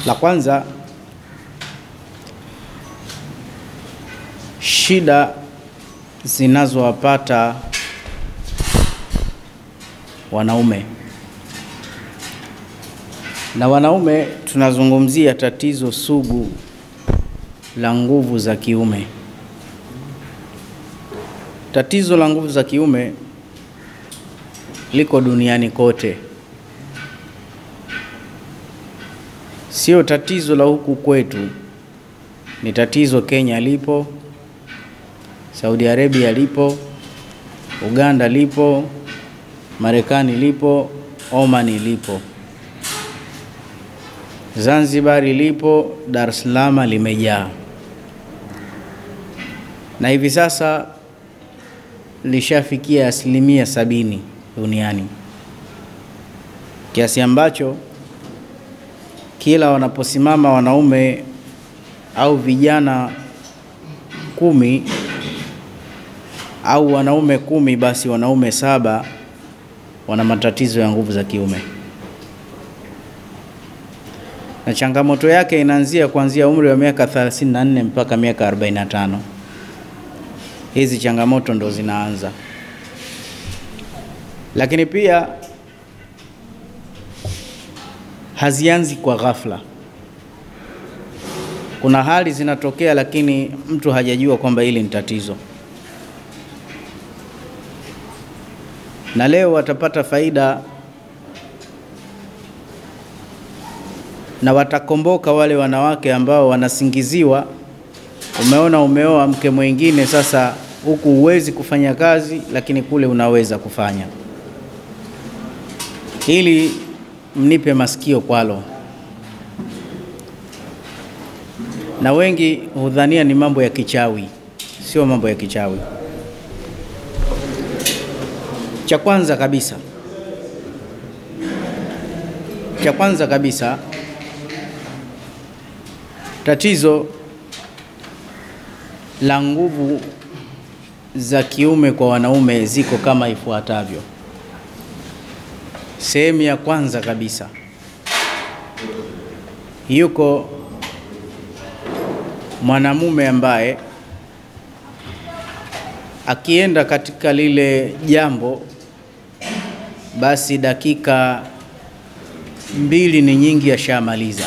La kwanza, shida zinazowapata wanaume. Na wanaume tunazungumzia tatizo sugu la nguvu za kiume. Tatizo la nguvu za kiume liko duniani kote. Sio tatizo la huku kwetu, ni tatizo Kenya lipo, Saudi Arabia lipo, Uganda lipo, Marekani lipo, Oman lipo, Zanzibar lipo, Dar es Salaam limejaa. Na hivi sasa lishafikia 70% duniani, kiasi ambacho kila wanaposimama wanaume au vijana 10 au wanaume 10, basi wanaume 7 wana matatizo ya nguvu za kiume. Na changamoto yake inaanzia kuanzia umri wa miaka 34 mpaka miaka 45. Hizi changamoto ndo zinaanza. Lakini pia hazianzi kwa ghafla. Kuna hali zinatokea lakini mtu hajajua kwamba hili ni tatizo. Na leo watapata faida na watakomboka wale wanawake ambao wanasingiziwa, umeoa mke mwingine, sasa huku huwezi kufanya kazi lakini kule unaweza kufanya. Ili mnipe masikio kwalo. Na wengi hudhania ni mambo ya kichawi. Sio mambo ya kichawi. Cha kwanza kabisa, tatizo la nguvu za kiume kwa wanaume ziko kama ifuatavyo. Sehemu ya kwanza kabisa, yuko mwanamume ambaye akienda katika lile jambo, basi dakika 2 ni nyingi ashamaliza.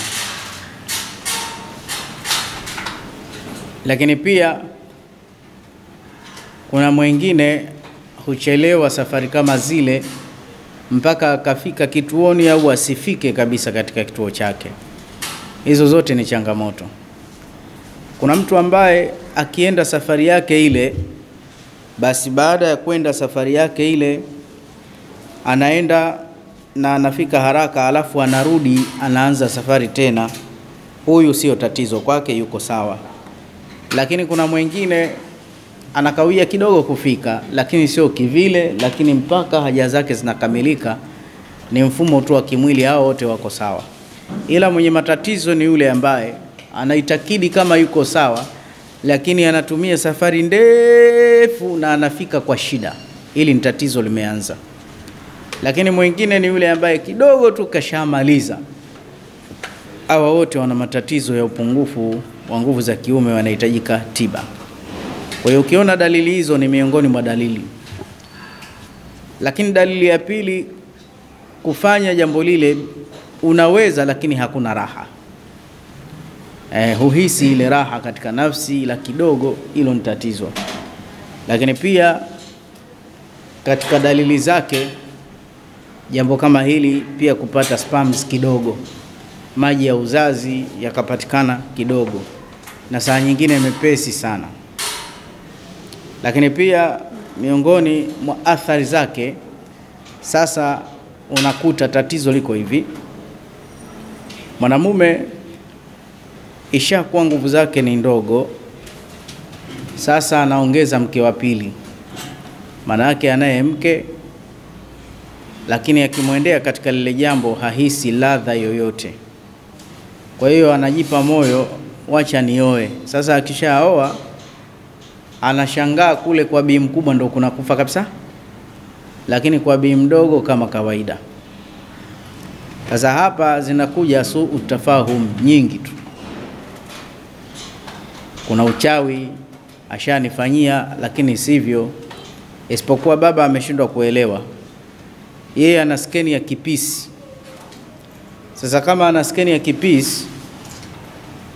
Lakini pia kuna mwingine huchelewa safari kama zile mpaka akafika kituoni au asifike kabisa katika kituo chake. Hizo zote ni changamoto. Kuna mtu ambaye akienda safari yake ile, basi baada ya kwenda safari yake ile anaenda na anafika haraka, alafu anarudi anaanza safari tena. Huyu sio tatizo kwake, yuko sawa. Lakini kuna mwingine anakawia kidogo kufika, lakini sio kivile, lakini mpaka haja zake zinakamilika. Ni mfumo tu wa kimwili, hao wote wako sawa. Ila mwenye matatizo ni yule ambaye anaitakidi kama yuko sawa, lakini anatumia safari ndefu na anafika kwa shida. Hili ni tatizo limeanza. Lakini mwingine ni yule ambaye kidogo tu kashamaliza. Hawa wote wana matatizo ya upungufu wa nguvu za kiume, wanahitajika tiba. Kwa hiyo ukiona dalili hizo ni miongoni mwa dalili. Lakini dalili ya pili, kufanya jambo lile unaweza lakini hakuna raha. Huhisi ile raha katika nafsi, ila kidogo, hilo ni tatizo. Lakini pia katika dalili zake, jambo kama hili pia kupata spams kidogo, maji ya uzazi yakapatikana kidogo, na saa nyingine mepesi sana. Lakini pia miongoni mwa athari zake, sasa unakuta tatizo liko hivi. Mwanamume ishakuwa nguvu zake ni ndogo, sasa anaongeza mke wa pili. Maana yake anaye mke, lakini akimwendea katika lile jambo hahisi ladha yoyote. Kwa hiyo anajipa moyo, wacha nioe. Sasa akishaoa anashangaa kule kwa bi mkubwa ndo kuna kufa kabisa, lakini kwa bi mdogo kama kawaida. Sasa hapa zinakuja utafahum nyingi tu. Kuna uchawi ashanifanyia, lakini sivyo, isipokuwa baba ameshindwa kuelewa. Yeye ana skeni ya kipisi. Sasa kama ana skeni ya kipisi,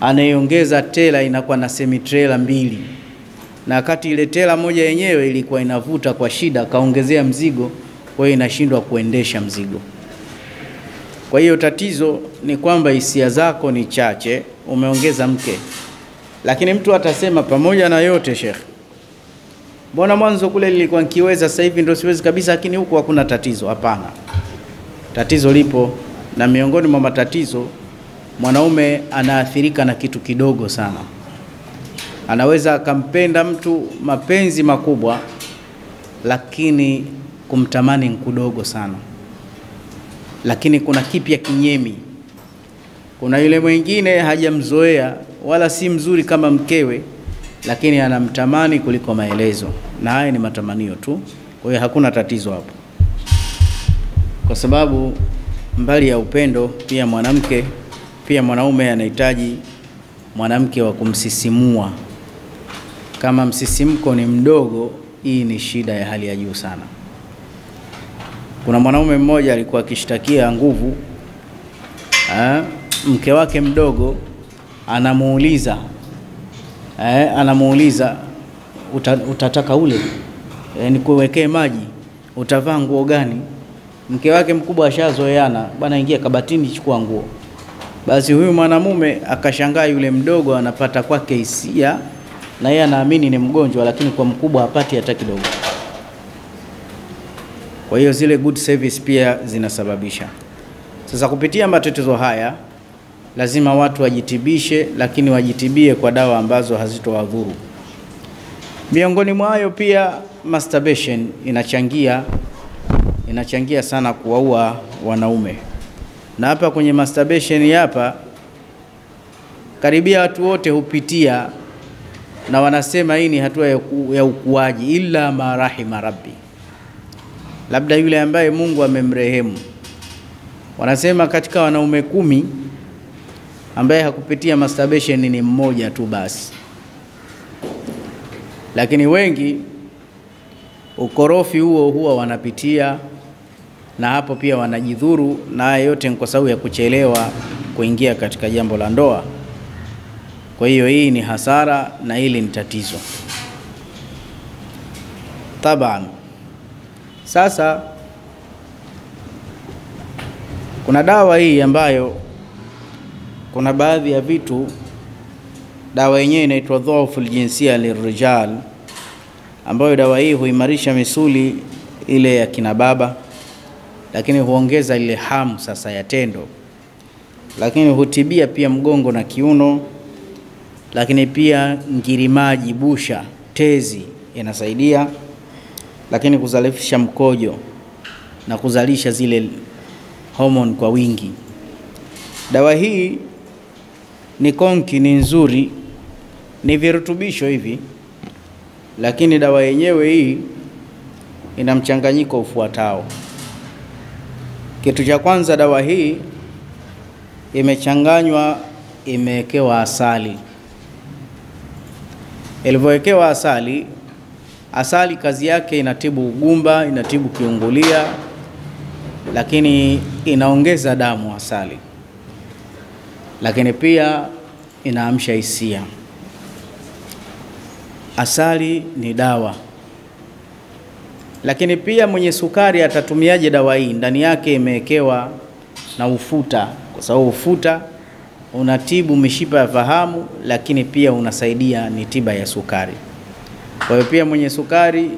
anaiongeza tela, inakuwa na semi trailer 2, na wakati ile tela moja yenyewe ilikuwa inavuta kwa shida, kaongezea mzigo, kwa hiyo inashindwa kuendesha mzigo. Kwa hiyo tatizo ni kwamba hisia zako ni chache, umeongeza mke. Lakini mtu atasema pamoja na yote, Sheikh, mbona mwanzo kule nilikuwa nikiweza, sasa hivi ndio siwezi kabisa, lakini huko hakuna tatizo. Hapana, tatizo lipo, na miongoni mwa matatizo, mwanaume anaathirika na kitu kidogo sana. Anaweza akampenda mtu mapenzi makubwa, lakini kumtamani kudogo sana. Lakini kuna kipya kinyemi. Kuna yule mwingine hajamzoea wala si mzuri kama mkewe, lakini anamtamani kuliko maelezo, na haya ni matamanio tu. Kwa hiyo hakuna tatizo hapo, kwa sababu mbali ya upendo pia mwanaume anahitaji mwanamke wa kumsisimua. Kama msisimko ni mdogo, hii ni shida ya hali ya juu sana. Kuna mwanaume mmoja alikuwa akishtakia nguvu, mke wake mdogo anamuuliza utataka ule nikuwekee maji, utavaa nguo gani? Mke wake mkubwa ashazoeana, bwana ingia kabatini chukua nguo. Basi huyu mwanamume akashangaa, yule mdogo anapata kwake hisia, na yeye anaamini ni mgonjwa, lakini kwa mkubwa hapati hata kidogo. Kwa hiyo zile good service pia zinasababisha. Sasa kupitia matatizo haya lazima watu wajitibishe, lakini wajitibie kwa dawa ambazo hazitowadhuru. Miongoni mwayo pia masturbation inachangia sana kuwaua wanaume. Na hapa kwenye masturbation hapa karibia watu wote hupitia, na wanasema hii ni hatua ya ukuaji, illa ma rahima rabbi, labda yule ambaye Mungu amemrehemu. Wanasema katika wanaume 10 ambaye hakupitia masturbation ni mmoja tu basi. Lakini wengi ukorofi huwa wanapitia, na hapo pia wanajidhuru, na haya yote ni kwa sababu ya kuchelewa kuingia katika jambo la ndoa. Kwa hiyo hii ni hasara na hili ni tatizo. Taban, sasa kuna dawa hii ambayo kuna baadhi ya vitu, dawa yenyewe inaitwa dhawful jinsia lirijal, ambayo dawa hii huimarisha misuli ile ya kina baba, lakini huongeza ile hamu sasa ya tendo, lakini hutibia pia mgongo na kiuno, lakini pia ngirimaji, busha, tezi inasaidia, lakini kuzalisha mkojo na kuzalisha zile hormone kwa wingi. Dawa hii ni konki, ni nzuri, ni virutubisho hivi, lakini dawa yenyewe hii ina mchanganyiko ufuatao. Kitu cha kwanza, dawa hii imechanganywa, imewekewa asali. Ilivyowekewa asali kazi yake inatibu ugumba, inatibu kiungulia, lakini inaongeza damu asali, lakini pia inaamsha hisia. Asali ni dawa. Lakini pia mwenye sukari atatumiaje dawa hii? Ndani yake imewekewa na ufuta, kwa sababu ufuta unatibu mishipa ya fahamu, lakini pia unasaidia ni tiba ya sukari. Kwa hiyo pia mwenye sukari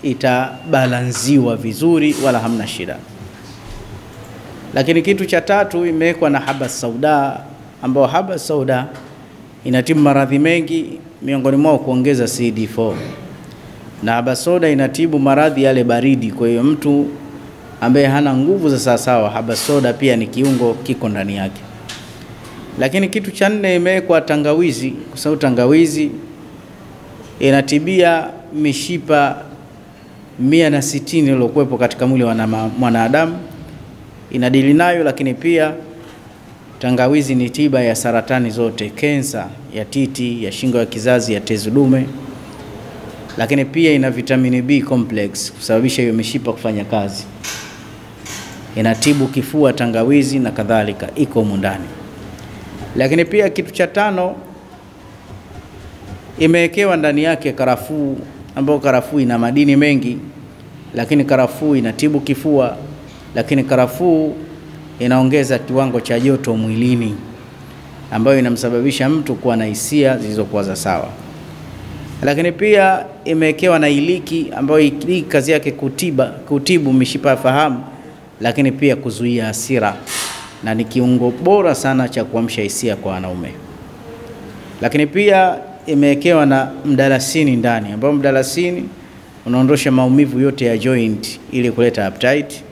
itabalanziwa vizuri, wala hamna shida. Lakini kitu cha tatu, imewekwa na haba sauda, ambao haba sauda inatibu maradhi mengi, miongoni mwao kuongeza CD4. Na haba soda inatibu maradhi yale baridi. Kwa hiyo mtu ambaye hana nguvu za sawa, haba soda pia ni kiungo kiko ndani yake. Lakini kitu cha 4, imewekwa tangawizi, kwa sababu tangawizi inatibia mishipa 160 iliyokuwepo katika mwili wa mwanadamu, inadili nayo, lakini pia tangawizi ni tiba ya saratani zote, kensa ya titi, ya shingo ya kizazi, ya tezi dume. Lakini pia ina vitamini B complex kusababisha hiyo mishipa kufanya kazi. Inatibu kifua tangawizi na kadhalika, iko ndani. Lakini pia kitu cha 5, imewekewa ndani yake karafuu, ambayo karafuu ina madini mengi, lakini karafuu inatibu kifua, lakini karafuu inaongeza kiwango cha joto mwilini, ambayo inamsababisha mtu kuwa na hisia zilizokuwa za sawa. Lakini pia imewekewa na iliki, ambayo iliki kazi yake kutibu mishipa ya fahamu, lakini pia kuzuia hasira, na ni kiungo bora sana cha kuamsha hisia kwa wanaume. Lakini pia imewekewa na mdalasini ndani, ambao mdalasini unaondosha maumivu yote ya joint ili kuleta appetite.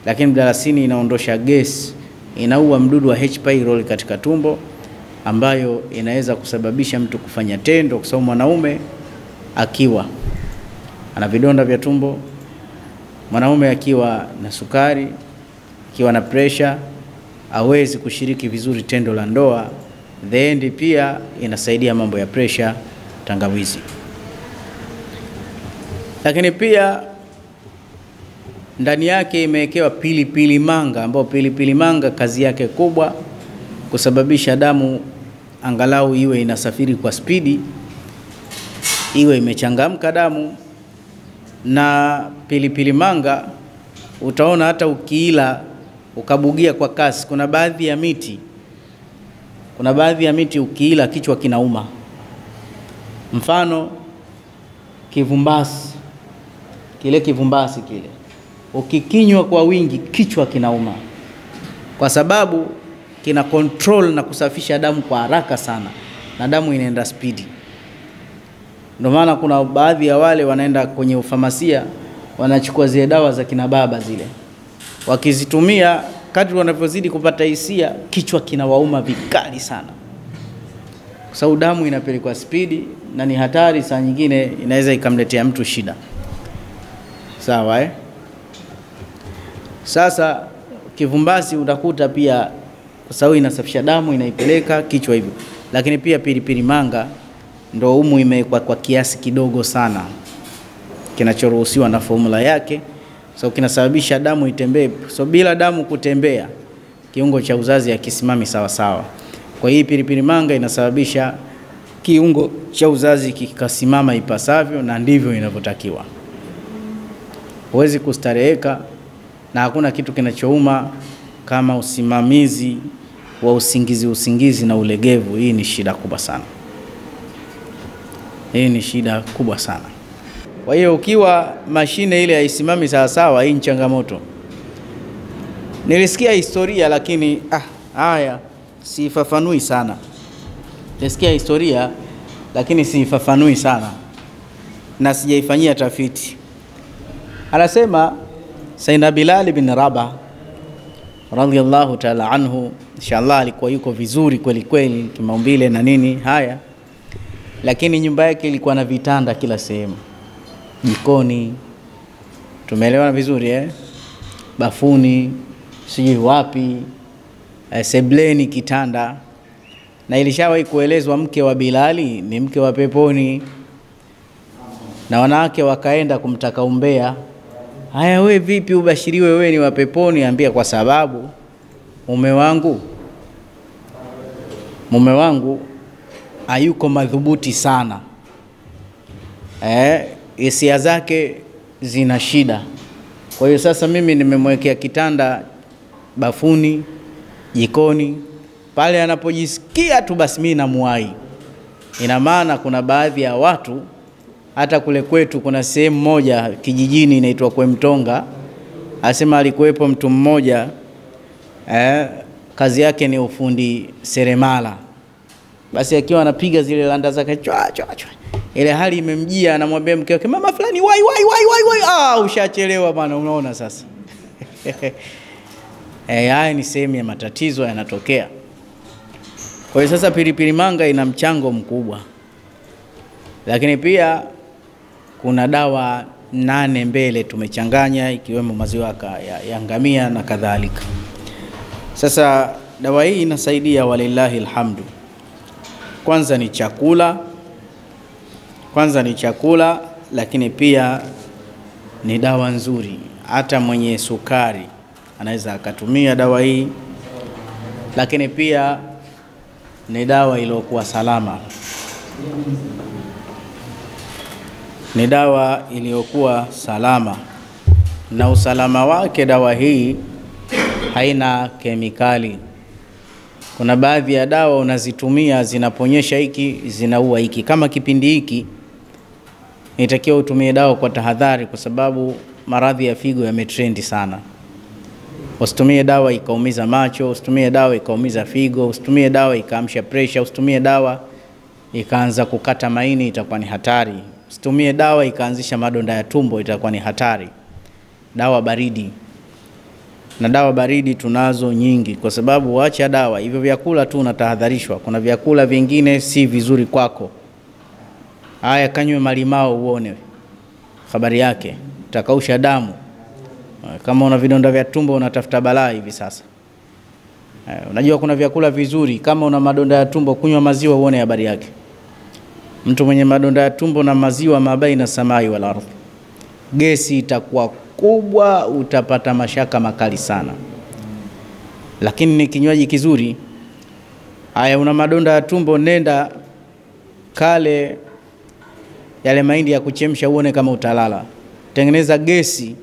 Lakini mdalasini inaondosha gas, inaua mdudu wa H pylori katika tumbo, ambayo inaweza kusababisha mtu kufanya tendo, kwa sababu mwanaume akiwa ana vidonda vya tumbo, mwanaume akiwa na sukari, akiwa na pressure, hawezi kushiriki vizuri tendo la ndoa. Pia inasaidia mambo ya pressure tangawizi. Lakini pia ndani yake imewekewa pilipili manga, ambapo pilipili manga kazi yake kubwa kusababisha damu angalau iwe inasafiri kwa spidi, iwe imechangamka damu. Na pilipili manga utaona hata ukiila ukabugia kwa kasi, kuna baadhi ya miti ukiila kichwa kinauma. Mfano kivumbasi, kivumbasi ukikinywa kwa wingi kichwa kinauma, kwa sababu kina control na kusafisha damu kwa haraka sana, na damu inaenda spidi. Ndio maana kuna baadhi ya wale wanaenda kwenye ufamasia, wanachukua zile dawa za kina baba zile, wakizitumia kadri wanavyozidi kupata hisia, kichwa kinawauma vikali sana, kwa sababu damu inapelekwa spidi, na ni hatari, saa nyingine inaweza ikamletea mtu shida. Sawa Sasa kivumbasi utakuta pia, kwa sababu inasafisha damu, inaipeleka kichwa hivyo. Lakini pia pilipili manga ndio humu imewekwa kwa kiasi kidogo sana kinachoruhusiwa na formula yake, so kinasababisha damu itembee. So bila damu kutembea, kiungo cha uzazi hakisimami sawa sawa. Kwa hiyo pilipili manga inasababisha kiungo cha uzazi kikasimama ipasavyo, na ndivyo inavyotakiwa. Huwezi kustareheka, na hakuna kitu kinachouma kama usimamizi wa usingizi na ulegevu. Hii ni shida kubwa sana. Kwa hiyo ukiwa mashine ile haisimami sawa sawa, hii ni changamoto. Nilisikia historia, lakini haya sifafanui sana. Nilisikia historia, lakini sifafanui sana na sijaifanyia tafiti. Anasema Sayyidina Bilal bin Rabah radhiyallahu ta'ala anhu, inshallah alikuwa yuko vizuri kweli kweli kimaumbile na nini haya, lakini nyumba yake ilikuwa na vitanda kila sehemu, jikoni, tumeelewana vizuri bafuni, sijui wapi, sebleni kitanda. Na ilishawahi kuelezwa mke wa Bilali ni mke wa peponi, na wanawake wakaenda kumtaka umbea. Haya, we vipi ubashiriwe wewe ni wa peponi? Ambia kwa sababu mume wangu hayuko madhubuti sana, hisia zake zina shida. Kwa hiyo sasa mimi nimemwekea kitanda bafuni, jikoni, pale anapojisikia tu basi mimi namuai. Ina maana kuna baadhi ya watu, hata kule kwetu kuna sehemu moja kijijini inaitwa Kwemtonga, asema alikuwepo mtu mmoja kazi yake ni ufundi seremala. Basi akiwa anapiga zile landa zake chwa, ile hali imemjia, anamwambia mke wake, mama fulani wai, ushachelewa bwana, unaona sasa. Haya ni sehemu ya matatizo yanatokea. Kwa hiyo sasa pilipili manga ina mchango mkubwa. Lakini pia kuna dawa 8 mbele tumechanganya, ikiwemo maziwa ya ngamia na kadhalika. Sasa dawa hii inasaidia, walillahi alhamdu. Kwanza ni chakula, lakini pia ni dawa nzuri. Hata mwenye sukari anaweza akatumia dawa hii, lakini pia ni dawa iliyokuwa salama. Ni dawa iliyokuwa salama, na usalama wake dawa hii haina kemikali. Kuna baadhi ya dawa unazitumia zinaponyesha hiki, zinaua hiki. Kama kipindi hiki inatakiwa utumie dawa kwa tahadhari, kwa sababu maradhi ya figo yametrendi sana. Usitumie dawa ikaumiza macho, usitumie dawa ikaumiza figo, usitumie dawa ikaamsha pressure, usitumie dawa ikaanza kukata maini, itakuwa ni hatari. Usitumie dawa ikaanzisha madonda ya tumbo, itakuwa ni hatari. Dawa baridi, na dawa baridi tunazo nyingi, kwa sababu waacha dawa. Hivyo vyakula tu unatahadharishwa. Kuna vyakula vingine si vizuri kwako. Haya, kanywe malimao uone habari yake, utakausha damu. Kama una vidonda vya tumbo unatafuta balaa hivi sasa. Unajua kuna vyakula vizuri. Kama una madonda ya tumbo, kunywa maziwa uone habari yake. Mtu mwenye madonda ya tumbo na maziwa, mabaina samai wal ardh, gesi itakuwa kubwa, utapata mashaka makali sana. Lakini ni kinywaji kizuri. Haya, una madonda ya tumbo, nenda kale yale mahindi ya kuchemsha uone kama utalala. Tengeneza gesi,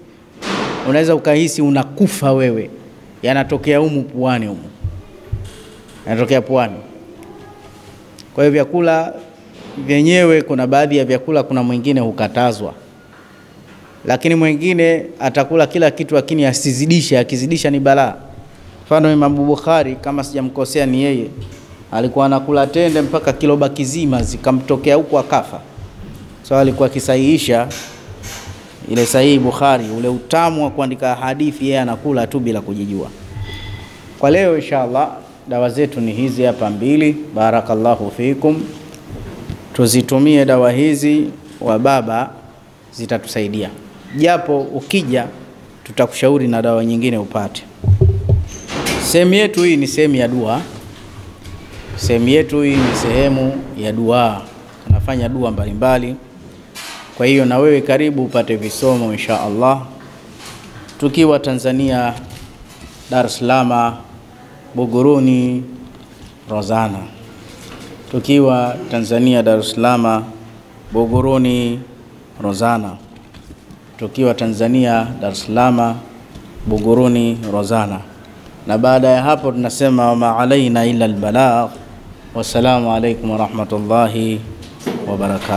unaweza ukahisi unakufa wewe. Yanatokea humu puani humu. Yanatokea puani. Kwa hiyo vyakula vyenyewe, kuna baadhi ya vyakula, kuna mwingine hukatazwa. Lakini mwingine atakula kila kitu, lakini asizidishe. Akizidisha ni balaa. Mfano Imam Bukhari, kama sijamkosea ni yeye, alikuwa anakula tende mpaka kiloba kizima zikamtokea huko akafa. So alikuwa kisahihisha ile sahihi Bukhari, ule utamu wa kuandika hadithi, yeye anakula tu bila kujijua. Kwa leo inshallah dawa zetu ni hizi hapa 2. Barakallahu fikum. Tuzitumie dawa hizi wa baba, zitatusaidia. Japo ukija tutakushauri na dawa nyingine upate. Sehemu yetu hii ni sehemu ya dua. Sehemu yetu hii ni sehemu ya dua. Tunafanya dua mbalimbali. Kwa hiyo na wewe karibu upate visomo insha Allah. Tukiwa Tanzania, Dar es Salaam, Buguruni, Rozana. Tukiwa Tanzania, Dar es Salaam, Buguruni, Rozana. Tukiwa Tanzania, Dar es Salaam, Buguruni, Rozana. Na baada ya hapo tunasema ma alaina illa albalagh. Wassalamu alaykum wa rahmatullahi wa barakatuh.